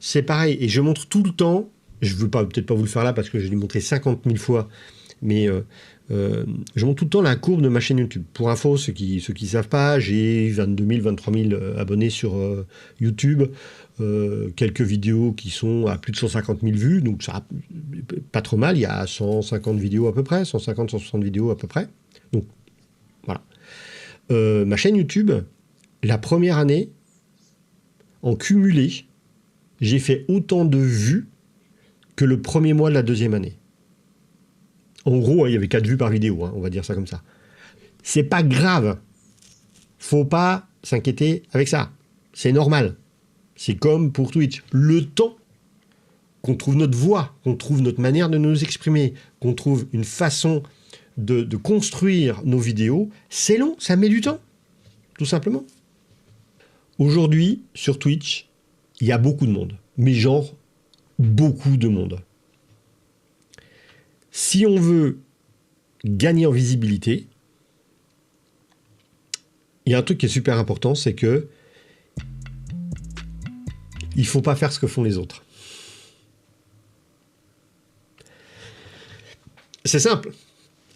c'est pareil. Et je montre tout le temps, je ne veux peut-être pas vous le faire là parce que je l'ai montré 50 000 fois, mais je montre tout le temps la courbe de ma chaîne YouTube. Pour info, ceux qui savent pas, j'ai 22 000, 23 000 abonnés sur YouTube. Quelques vidéos qui sont à plus de 150 000 vues, donc ça pas trop mal. Il y a 150 vidéos à peu près, 150, 160 vidéos à peu près. Donc voilà. Ma chaîne YouTube, la première année, en cumulé, j'ai fait autant de vues que le premier mois de la deuxième année. En gros, il y avait 4 vues par vidéo, on va dire ça comme ça. C'est pas grave. Faut pas s'inquiéter avec ça. C'est normal. C'est comme pour Twitch. Le temps qu'on trouve notre voix, qu'on trouve notre manière de nous exprimer, qu'on trouve une façon de construire nos vidéos, c'est long, ça met du temps, tout simplement. Aujourd'hui, sur Twitch, il y a beaucoup de monde, mais genre beaucoup de monde. Si on veut gagner en visibilité, il y a un truc qui est super important, c'est que il ne faut pas faire ce que font les autres. C'est simple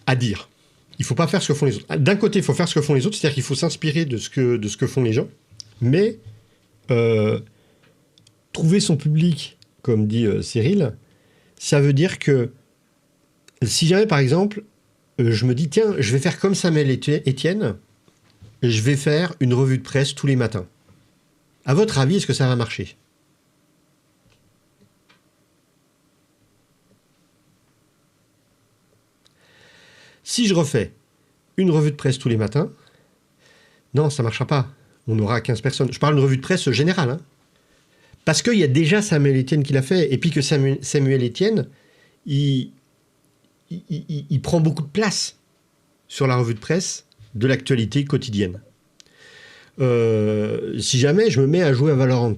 à dire. Il ne faut pas faire ce que font les autres. D'un côté, il faut faire ce que font les autres, c'est-à-dire qu'il faut s'inspirer de ce que font les gens, mais trouver son public, comme dit Cyril, ça veut dire que si jamais, par exemple, je me dis, tiens, je vais faire comme Samuel Etienne, je vais faire une revue de presse tous les matins. À votre avis, est-ce que ça va marcher ? Si je refais une revue de presse tous les matins, non, ça ne marchera pas. On aura 15 personnes. Je parle d'une revue de presse générale. Hein. Parce qu'il y a déjà Samuel Etienne qui l'a fait. Et puis que Samuel Etienne, il prend beaucoup de place sur la revue de presse de l'actualité quotidienne. Si jamais je me mets à jouer à Valorant,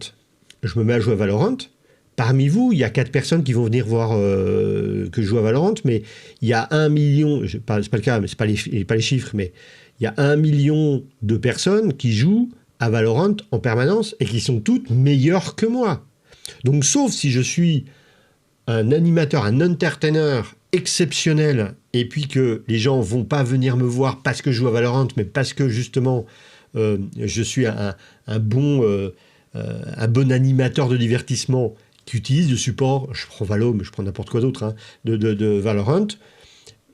parmi vous, il y a 4 personnes qui vont venir voir que je joue à Valorant, mais il y a 1 million, c'est pas le cas, mais c'est pas les chiffres, mais il y a 1 million de personnes qui jouent à Valorant en permanence et qui sont toutes meilleures que moi. Donc, sauf si je suis un animateur, un entertainer exceptionnel, et puis que les gens vont pas venir me voir parce que je joue à Valorant, mais parce que justement je suis un bon animateur de divertissement qui utilise le support, je prends Valo, mais je prends n'importe quoi d'autre, hein, de Valorant.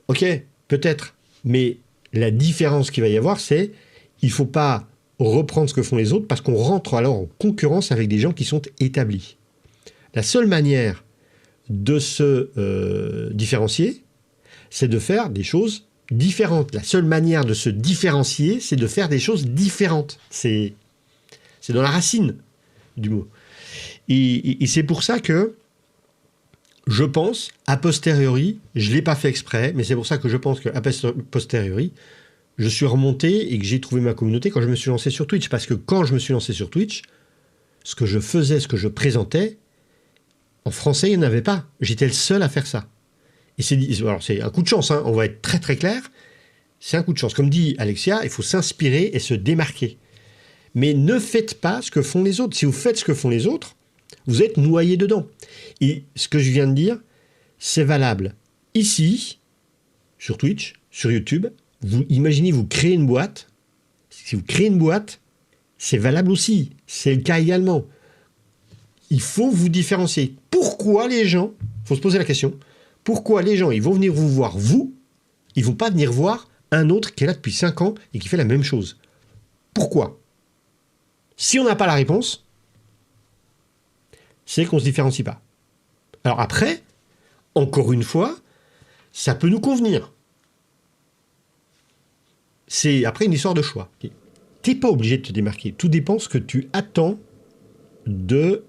Ok, peut-être, mais la différence qu'il va y avoir, c'est il faut pas reprendre ce que font les autres parce qu'on rentre alors en concurrence avec des gens qui sont établis. La seule manière de se différencier, c'est de faire des choses différentes. La seule manière de se différencier, c'est de faire des choses différentes. C'est dans la racine du mot. Et c'est pour ça que je pense, a posteriori, je ne l'ai pas fait exprès, mais c'est pour ça que je pense qu'à posteriori, je suis remonté et que j'ai trouvé ma communauté quand je me suis lancé sur Twitch. Parce que quand je me suis lancé sur Twitch, ce que je faisais, ce que je présentais, en français, il n'y en avait pas. J'étais le seul à faire ça. Et alors c'est un coup de chance, hein, on va être très très clair. C'est un coup de chance. Comme dit Alexia, il faut s'inspirer et se démarquer. Mais ne faites pas ce que font les autres. Si vous faites ce que font les autres, vous êtes noyé dedans. Et ce que je viens de dire, c'est valable. Ici, sur Twitch, sur YouTube, vous imaginez, vous créez une boîte. Si vous créez une boîte, c'est valable aussi. C'est le cas également. Il faut vous différencier. Pourquoi les gens, il faut se poser la question, pourquoi les gens, ils vont venir vous voir, vous, ils ne vont pas venir voir un autre qui est là depuis 5 ans et qui fait la même chose. Pourquoi ? Si on n'a pas la réponse, c'est qu'on ne se différencie pas. Alors après, encore une fois, ça peut nous convenir. C'est après une histoire de choix. Tu n'es pas obligé de te démarquer. Tout dépend ce que tu attends de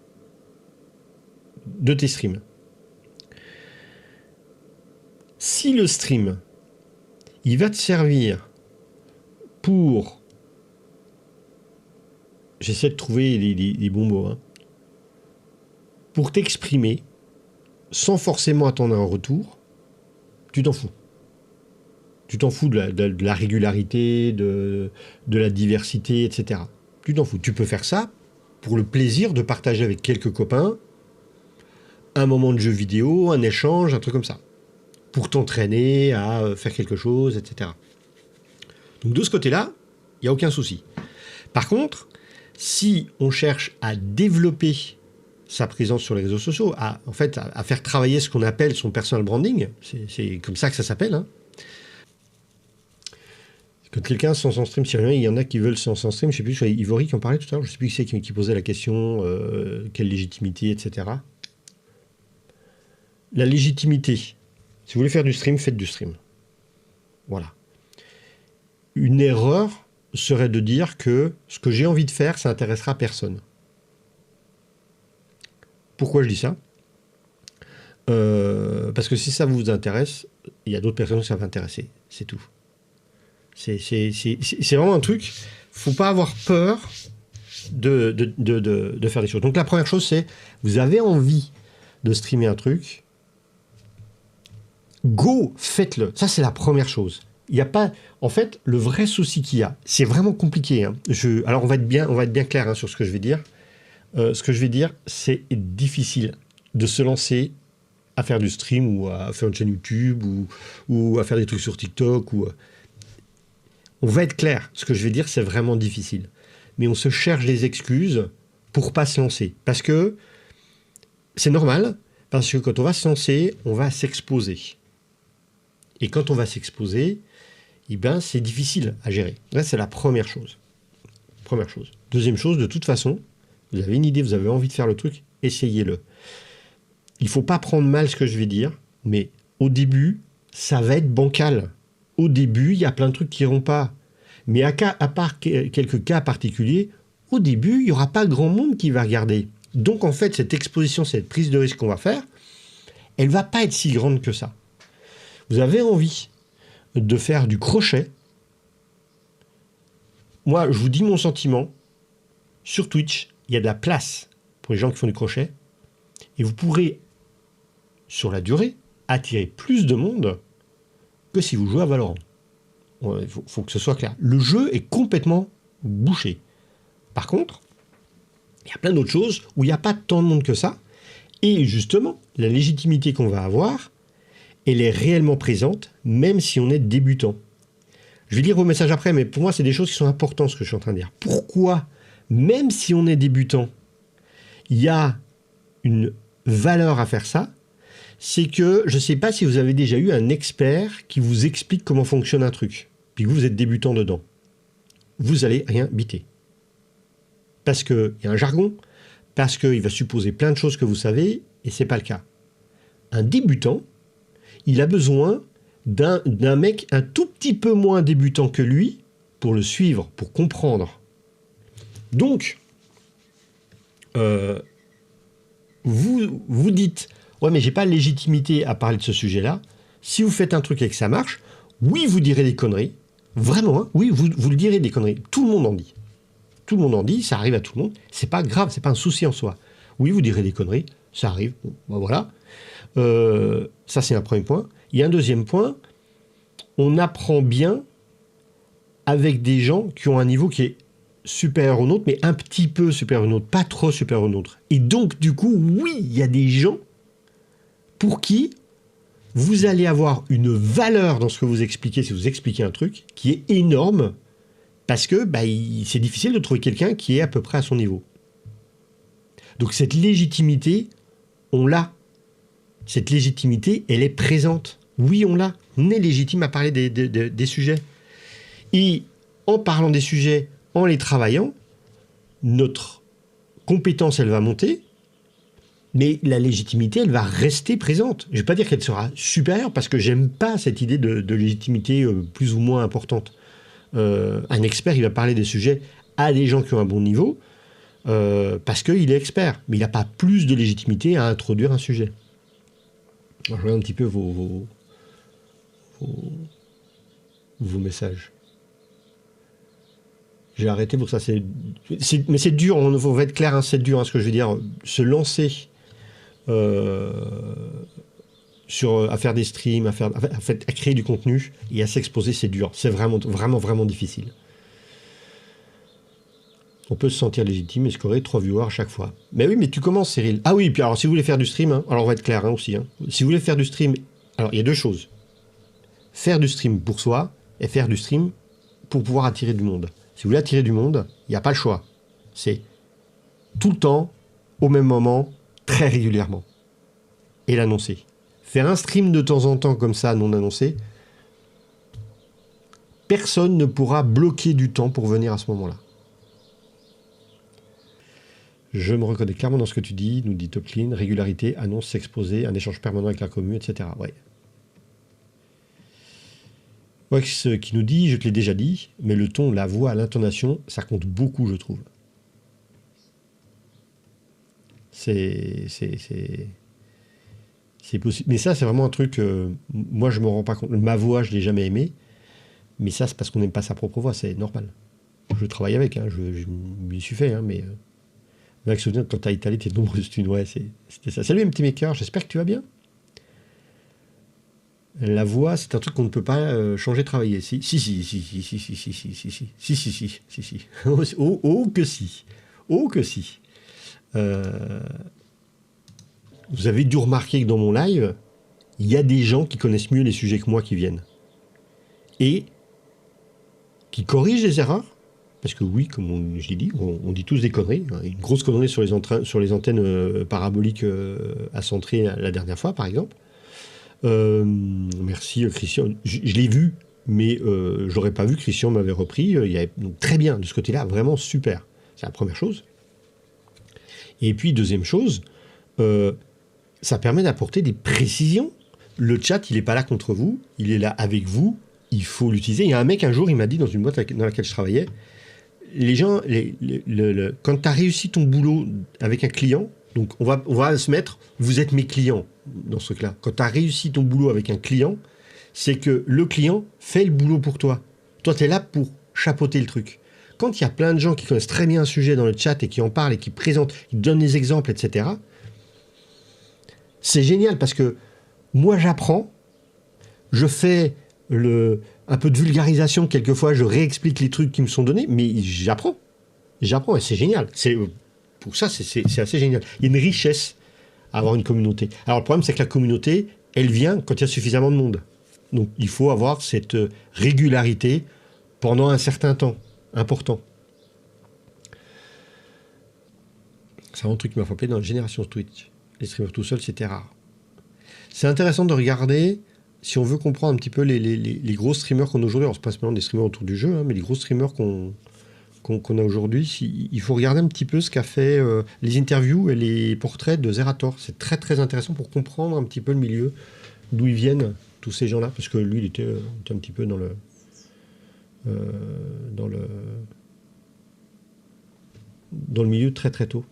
tes streams. Si le stream, il va te servir pour... J'essaie de trouver les bons mots, hein, pour t'exprimer sans forcément attendre un retour, tu t'en fous. Tu t'en fous de la régularité, de la diversité, etc. Tu t'en fous. Tu peux faire ça pour le plaisir de partager avec quelques copains un moment de jeu vidéo, un échange, un truc comme ça, pour t'entraîner à faire quelque chose, etc. Donc de ce côté-là, il n'y a aucun souci. Par contre, si on cherche à développer sa présence sur les réseaux sociaux, à faire travailler ce qu'on appelle son personal branding, c'est comme ça que ça s'appelle. Hein. Quand quelqu'un se lance en stream, il y en a qui veulent se lancer en stream, je ne sais plus, sur Ivory qui en parlait tout à l'heure, je ne sais plus qui c'est qui posait la question, quelle légitimité, etc. La légitimité, si vous voulez faire du stream, faites du stream. Voilà. Une erreur serait de dire que ce que j'ai envie de faire, ça n'intéressera personne. Pourquoi je dis ça ? Parce que si ça vous intéresse, il y a d'autres personnes que ça va intéresser. C'est tout. C'est vraiment un truc. Faut pas avoir peur de faire des choses. Donc la première chose, c'est vous avez envie de streamer un truc, go, faites-le. Ça, c'est la première chose. Il n'y a pas... En fait, le vrai souci qu'il y a, c'est vraiment compliqué. Hein. Alors, on va être bien clair hein, sur ce que je vais dire. Ce que je vais dire, c'est difficile de se lancer à faire du stream ou à faire une chaîne YouTube ou à faire des trucs sur TikTok. On va être clair. Ce que je vais dire, c'est vraiment difficile. Mais on se cherche des excuses pour pas se lancer. Parce que c'est normal, parce que quand on va se lancer, on va s'exposer. Et quand on va s'exposer, eh ben, c'est difficile à gérer. Là, c'est la première chose. Première chose. Deuxième chose, de toute façon, vous avez une idée, vous avez envie de faire le truc, essayez-le. Il ne faut pas prendre mal ce que je vais dire, mais au début, ça va être bancal. Au début, il y a plein de trucs qui n'iront pas. Mais à part quelques cas particuliers, au début, il n'y aura pas grand monde qui va regarder. Donc, en fait, cette exposition, cette prise de risque qu'on va faire, elle ne va pas être si grande que ça. Vous avez envie de faire du crochet. Moi, je vous dis mon sentiment. Sur Twitch, il y a de la place pour les gens qui font du crochet. Et vous pourrez, sur la durée, attirer plus de monde que si vous jouez à Valorant. Il faut que ce soit clair. Le jeu est complètement bouché. Par contre, il y a plein d'autres choses où il n'y a pas tant de monde que ça. Et justement, la légitimité qu'on va avoir, elle est réellement présente, même si on est débutant. Je vais lire vos messages après, mais pour moi, c'est des choses qui sont importantes, ce que je suis en train de dire. Pourquoi, même si on est débutant, il y a une valeur à faire ça, c'est que je ne sais pas si vous avez déjà eu un expert qui vous explique comment fonctionne un truc, puis que vous êtes débutant dedans. Vous allez rien biter. Parce qu'il y a un jargon, parce qu'il va supposer plein de choses que vous savez, et ce n'est pas le cas. Un débutant, il a besoin d'un mec un tout petit peu moins débutant que lui pour le suivre, pour comprendre. Donc, vous dites « Ouais, mais j'ai pas de légitimité à parler de ce sujet-là. » Si vous faites un truc et que ça marche, oui, vous direz des conneries. Vraiment, hein, oui, vous le direz des conneries. Tout le monde en dit. Tout le monde en dit, ça arrive à tout le monde. C'est pas grave, c'est pas un souci en soi. Oui, vous direz des conneries, ça arrive. Bon, ben voilà. Ça, c'est un premier point. Il y a un deuxième point. On apprend bien avec des gens qui ont un niveau qui est supérieur au nôtre, mais un petit peu supérieur au nôtre, pas trop supérieur au nôtre. Et donc, du coup, oui, il y a des gens pour qui vous allez avoir une valeur dans ce que vous expliquez, si vous expliquez un truc, qui est énorme, parce que c'est difficile de trouver quelqu'un qui est à peu près à son niveau. Donc cette légitimité, on l'a. Cette légitimité, elle est présente. Oui, on l'a. On est légitime à parler des sujets. Et en parlant des sujets, en les travaillant, notre compétence, elle va monter, mais la légitimité, elle va rester présente. Je ne vais pas dire qu'elle sera supérieure, parce que j'aime pas cette idée de légitimité plus ou moins importante. Un expert, il va parler des sujets à des gens qui ont un bon niveau, parce qu'il est expert, mais il n'a pas plus de légitimité à introduire un sujet. Alors, je regarde un petit peu vos messages. J'ai arrêté pour ça. Mais c'est dur, on va être clair, hein, c'est dur, hein, ce que je veux dire. Se lancer à faire des streams, à créer du contenu et à s'exposer, c'est dur. C'est vraiment, vraiment, vraiment difficile. On peut se sentir légitime et scorer 3 viewers à chaque fois. Mais oui, mais tu commences, Cyril. Ah oui, puis alors si vous voulez faire du stream, hein, alors on va être clair aussi. Hein. Si vous voulez faire du stream, alors il y a deux choses. Faire du stream pour soi et faire du stream pour pouvoir attirer du monde. Si vous voulez attirer du monde, il n'y a pas le choix. C'est tout le temps, au même moment, très régulièrement. Et l'annoncer. Faire un stream de temps en temps comme ça, non annoncé, personne ne pourra bloquer du temps pour venir à ce moment-là. Je me reconnais clairement dans ce que tu dis, nous dit Top Clean, régularité, annonce, s'exposer, un échange permanent avec la commune, etc. Ouais. Wax qui nous dit, je te l'ai déjà dit, mais le ton, la voix, l'intonation, ça compte beaucoup, je trouve. C'est possible. Mais ça, c'est vraiment un truc, moi, je me rends pas compte. Ma voix, je l'ai jamais aimée, mais ça, c'est parce qu'on n'aime pas sa propre voix, c'est normal. Je travaille avec, hein, je m'y suis fait, hein, mais... Avec souvenir, quand tu as étalé tes nombreuses thunes, ouais, c'était ça. Salut, petit maker, j'espère que tu vas bien. La voix, c'est un truc qu'on ne peut pas changer, travailler. Si. Oh que si. Oh que si. Vous avez dû remarquer que dans mon live, il y a des gens qui connaissent mieux les sujets que moi qui viennent. Et qui corrigent les erreurs. Parce que oui, comme je l'ai dit, on dit tous des conneries. Une grosse connerie sur les antennes paraboliques à centrer la dernière fois, par exemple. Merci, Christian. Je l'ai vu, mais je n'aurais pas vu. Christian m'avait repris. Donc, très bien, de ce côté-là, vraiment super. C'est la première chose. Et puis, deuxième chose, ça permet d'apporter des précisions. Le chat, il n'est pas là contre vous. Il est là avec vous. Il faut l'utiliser. Il y a un mec, un jour, il m'a dit, dans une boîte dans laquelle je travaillais, les gens, quand tu as réussi ton boulot avec un client, donc on va se mettre, vous êtes mes clients dans ce truc-là. Quand tu as réussi ton boulot avec un client, c'est que le client fait le boulot pour toi. Toi, tu es là pour chapeauter le truc. Quand il y a plein de gens qui connaissent très bien un sujet dans le chat et qui en parlent et qui présentent, qui donnent des exemples, etc., c'est génial parce que moi, j'apprends, je fais un peu de vulgarisation, quelquefois je réexplique les trucs qui me sont donnés, mais j'apprends et c'est génial. Pour ça, c'est assez génial. Il y a une richesse à avoir une communauté. Alors le problème, c'est que la communauté, elle vient quand il y a suffisamment de monde. Donc il faut avoir cette régularité pendant un certain temps, important. C'est un truc qui m'a frappé dans la génération Twitch. Les streamers tout seuls, c'était rare. C'est intéressant de regarder. Si on veut comprendre un petit peu les gros streamers qu'on a aujourd'hui, alors c'est pas simplement des streamers autour du jeu, hein, mais les gros streamers qu'on a aujourd'hui, il faut regarder un petit peu ce qu'a fait les interviews et les portraits de Zerator. C'est très très intéressant pour comprendre un petit peu le milieu, d'où ils viennent, tous ces gens-là, parce que lui, il était un petit peu dans le milieu très très tôt.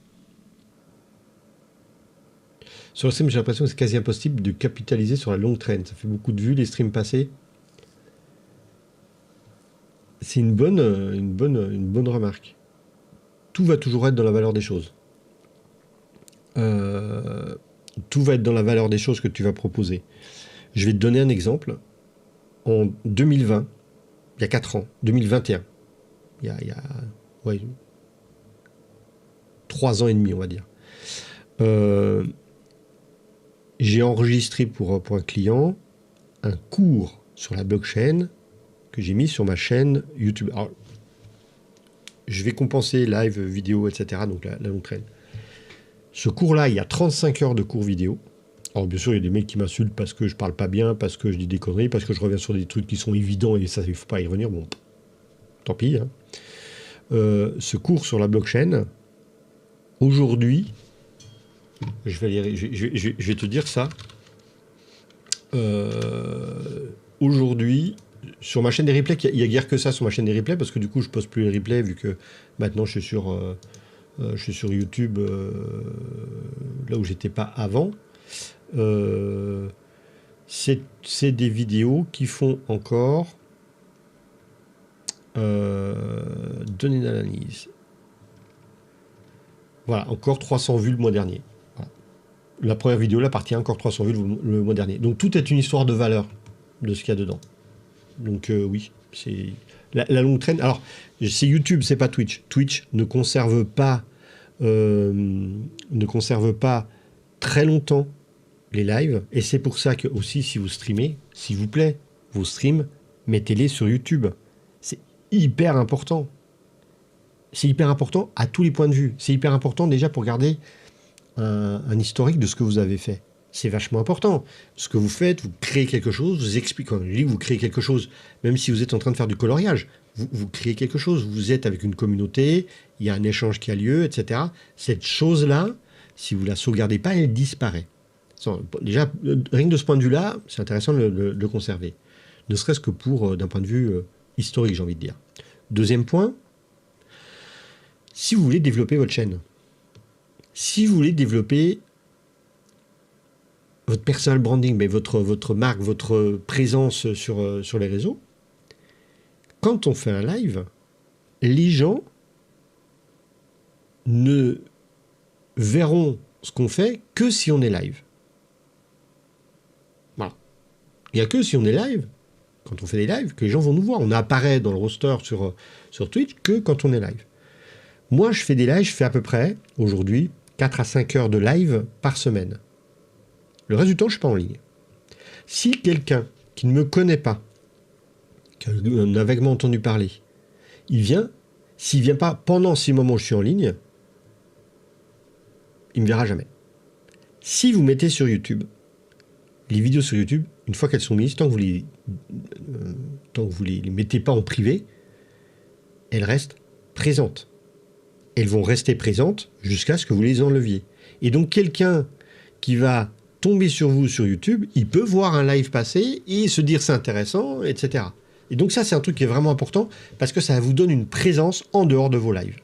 Sur le stream, j'ai l'impression que c'est quasi impossible de capitaliser sur la longue traîne. Ça fait beaucoup de vues, les streams passés. C'est une bonne remarque. Tout va toujours être dans la valeur des choses. Tout va être dans la valeur des choses que tu vas proposer. Je vais te donner un exemple. En 2020, il y a 4 ans, 2021, il y a 3 ans et demi, on va dire. J'ai enregistré pour un client un cours sur la blockchain que j'ai mis sur ma chaîne YouTube. Alors, je vais compenser live, vidéo, etc. Donc la longue traîne. Ce cours-là, il y a 35 heures de cours vidéo. Alors bien sûr, il y a des mecs qui m'insultent parce que je parle pas bien, parce que je dis des conneries, parce que je reviens sur des trucs qui sont évidents et ça, il ne faut pas y revenir. Bon, tant pis. Hein. Ce cours sur la blockchain, aujourd'hui, je vais te dire ça. Aujourd'hui, sur ma chaîne des replays, il y a guère que ça sur ma chaîne des replays, parce que du coup, je poste plus les replays, vu que maintenant, je suis sur YouTube, là où j'étais pas avant. C'est des vidéos qui font encore données d'analyse. Voilà, encore 300 vues le mois dernier. Voilà. La première vidéo, la partie 1, encore 300 vues le mois dernier. Donc tout est une histoire de valeur de ce qu'il y a dedans. Donc oui, La longue traîne. Alors, c'est YouTube, c'est pas Twitch. Twitch ne conserve pas très longtemps les lives. Et c'est pour ça que aussi, si vous streamez, s'il vous plaît, vos streams, mettez-les sur YouTube. C'est hyper important. C'est hyper important à tous les points de vue. C'est hyper important déjà pour garder un historique de ce que vous avez fait. C'est vachement important. Ce que vous faites, vous créez quelque chose, vous expliquez. Quand je dis que vous créez quelque chose, même si vous êtes en train de faire du coloriage, vous créez quelque chose. Vous êtes avec une communauté, il y a un échange qui a lieu, etc. Cette chose-là, si vous la sauvegardez pas, elle disparaît. Déjà, rien que de ce point de vue-là, c'est intéressant de le conserver. Ne serait-ce que d'un point de vue historique, j'ai envie de dire. Deuxième point, si vous voulez développer votre chaîne, si vous voulez développer votre personal branding, mais votre marque, votre présence sur les réseaux, quand on fait un live, les gens ne verront ce qu'on fait que si on est live. Voilà. Il n'y a que si on est live, quand on fait des lives, que les gens vont nous voir. On apparaît dans le roster sur Twitch que quand on est live. Moi, je fais des lives, je fais à peu près, aujourd'hui, 4 à 5 heures de live par semaine. Le reste du temps, je ne suis pas en ligne. Si quelqu'un qui ne me connaît pas, qui en a vaguement entendu parler, il vient, s'il ne vient pas pendant ces moments où je suis en ligne, il ne me verra jamais. Si vous mettez sur YouTube, les vidéos sur YouTube, une fois qu'elles sont mises, tant que vous les mettez pas en privé, elles restent présentes. Elles vont rester présentes jusqu'à ce que vous les enleviez. Et donc, quelqu'un qui va tomber sur vous sur YouTube, il peut voir un live passer et se dire c'est intéressant, etc. Et donc ça, c'est un truc qui est vraiment important parce que ça vous donne une présence en dehors de vos lives.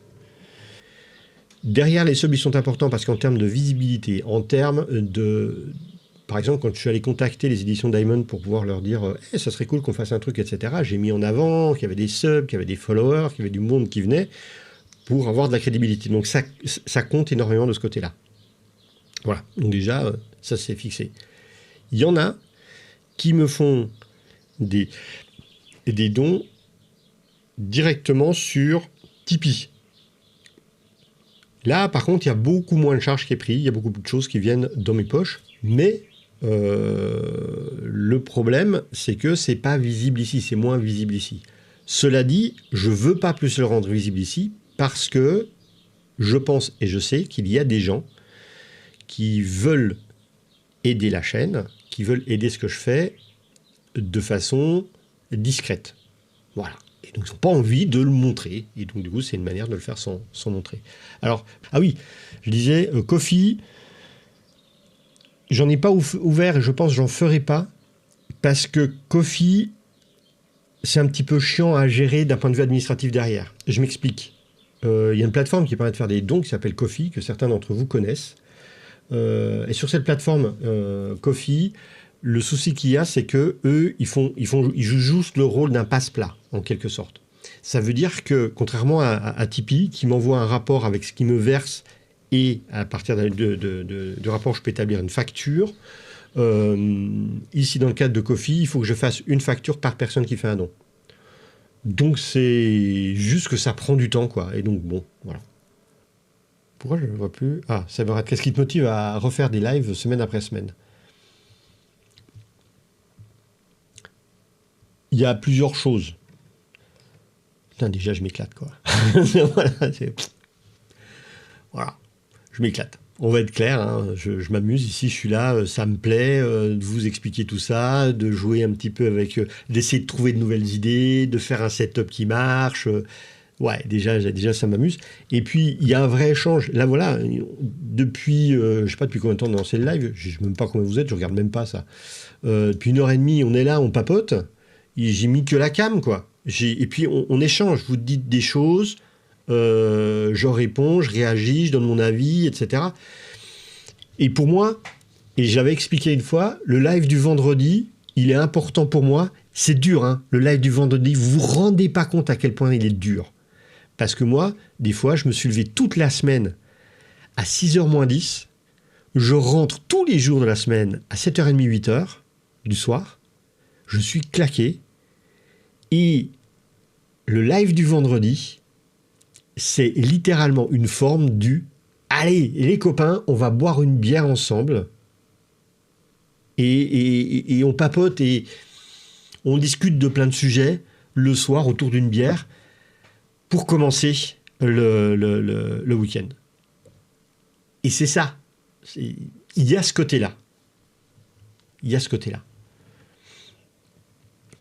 Derrière, les subs, ils sont importants parce qu'en termes de visibilité, en termes de... Par exemple, quand je suis allé contacter les éditions Diamond pour pouvoir leur dire hey, ça serait cool qu'on fasse un truc, etc., j'ai mis en avant qu'il y avait des subs, qu'il y avait des followers, qu'il y avait du monde qui venait pour avoir de la crédibilité. Donc ça compte énormément de ce côté-là. Voilà, donc déjà, ça c'est fixé. Il y en a qui me font des dons directement sur Tipeee. Là, par contre, il y a beaucoup moins de charges qui est pris, il y a beaucoup de choses qui viennent dans mes poches, mais le problème, c'est que c'est pas visible ici, c'est moins visible ici. Cela dit, je veux pas plus le rendre visible ici, parce que je pense et je sais qu'il y a des gens qui veulent aider la chaîne, qui veulent aider ce que je fais de façon discrète. Voilà. Et donc, ils n'ont pas envie de le montrer. Et donc, du coup, c'est une manière de le faire sans montrer. Alors, ah oui, je disais, Ko-fi, j'en ai pas ouvert et je pense que j'en ferai pas parce que Ko-fi, c'est un petit peu chiant à gérer d'un point de vue administratif derrière. Je m'explique. Il y a une plateforme qui permet de faire des dons qui s'appelle Ko-fi, que certains d'entre vous connaissent. Et sur cette plateforme Ko-fi, le souci qu'il y a, c'est que eux, ils jouent juste le rôle d'un passe-plat, en quelque sorte. Ça veut dire que, contrairement à Tipeee, qui m'envoie un rapport avec ce qu'il me verse, et à partir de rapport, je peux établir une facture. Ici, dans le cadre de Ko-fi, il faut que je fasse une facture par personne qui fait un don. Donc, c'est juste que ça prend du temps, quoi. Et donc, bon, voilà. Pourquoi je ne le vois plus? Ah, ça va. Qu'est-ce qui te motive à refaire des lives semaine après semaine? Il y a plusieurs choses. Putain, déjà, je m'éclate, quoi. Voilà, je m'éclate. On va être clair, hein. Je m'amuse ici, je suis là, ça me plaît de vous expliquer tout ça, de jouer un petit peu avec, d'essayer de trouver de nouvelles idées, de faire un setup qui marche. Ouais, déjà ça m'amuse. Et puis, il y a un vrai échange. Là, voilà, depuis, je sais pas depuis combien de temps on c'est le live, je sais même pas combien vous êtes, je regarde même pas ça. Depuis 1h30, on est là, on papote. J'ai mis que la cam, quoi. Et puis, on échange. Vous dites des choses, j'en réponds, je réagis, je donne mon avis, etc. Et pour moi, et j'avais expliqué une fois, le live du vendredi, il est important pour moi. C'est dur, hein, le live du vendredi. Vous vous rendez pas compte à quel point il est dur. Parce que moi, des fois, je me suis levé toute la semaine à 6h moins 10. Je rentre tous les jours de la semaine à 7h30, 8h du soir. Je suis claqué. Et le live du vendredi, c'est littéralement une forme du « Allez, les copains, on va boire une bière ensemble et on papote et on discute de plein de sujets le soir autour d'une bière pour commencer le week-end. » Et c'est ça. Il y a ce côté-là. Il y a ce côté-là.